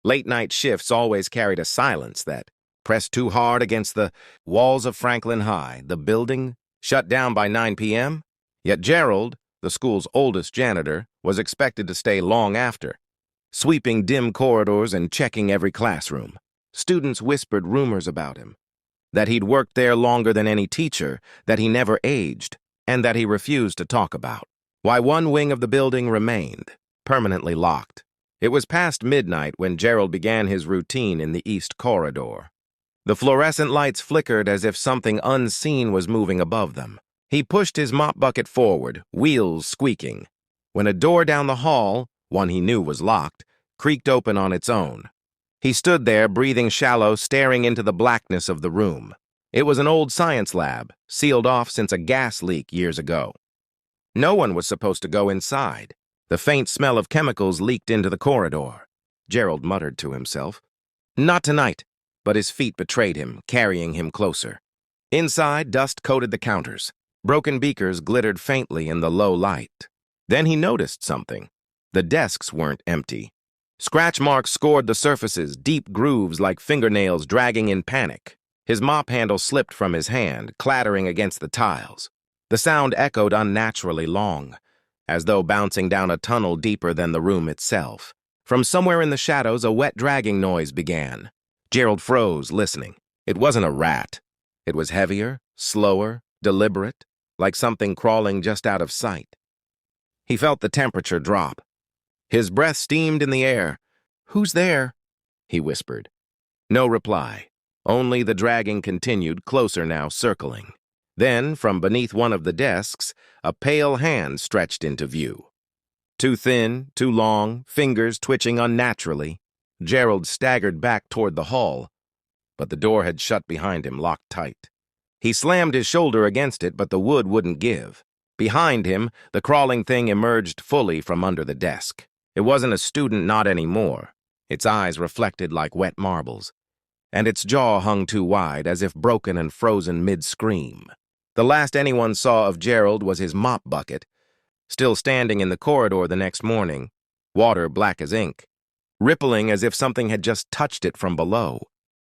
Late-night shifts always carried a silence that pressed too hard against the walls of Franklin High, the building shut down by 9 p.m. Yet Gerald, the school's oldest janitor, was expected to stay long after, sweeping dim corridors and checking every classroom. Students whispered rumors about him, that he'd worked there longer than any teacher, that he never aged, and that he refused to talk about. Why one wing of the building remained, permanently locked. It was past midnight when Gerald began his routine in the east corridor. The fluorescent lights flickered as if something unseen was moving above them. He pushed his mop bucket forward, wheels squeaking, when a door down the hall, one he knew was locked, creaked open on its own. He stood there, breathing shallow, staring into the blackness of the room. It was an old science lab, sealed off since a gas leak years ago. No one was supposed to go inside. The faint smell of chemicals leaked into the corridor. Gerald muttered to himself. Not tonight, but his feet betrayed him, carrying him closer. Inside, dust coated the counters. Broken beakers glittered faintly in the low light. Then he noticed something. The desks weren't empty. Scratch marks scored the surfaces, deep grooves like fingernails dragging in panic. His mop handle slipped from his hand, clattering against the tiles. The sound echoed unnaturally long, as though bouncing down a tunnel deeper than the room itself. From somewhere in the shadows, a wet dragging noise began. Gerald froze, listening. It wasn't a rat. It was heavier, slower, deliberate, like something crawling just out of sight. He felt the temperature drop. His breath steamed in the air. "Who's there?" he whispered. No reply. Only the dragging continued, closer now, circling. Then, from beneath one of the desks, a pale hand stretched into view. Too thin, too long, fingers twitching unnaturally. Gerald staggered back toward the hall, but the door had shut behind him, locked tight. He slammed his shoulder against it, but the wood wouldn't give. Behind him, the crawling thing emerged fully from under the desk. It wasn't a student, not anymore. Its eyes reflected like wet marbles, and its jaw hung too wide, as if broken and frozen mid-scream. The last anyone saw of Gerald was his mop bucket, still standing in the corridor the next morning, water black as ink, rippling as if something had just touched it from below.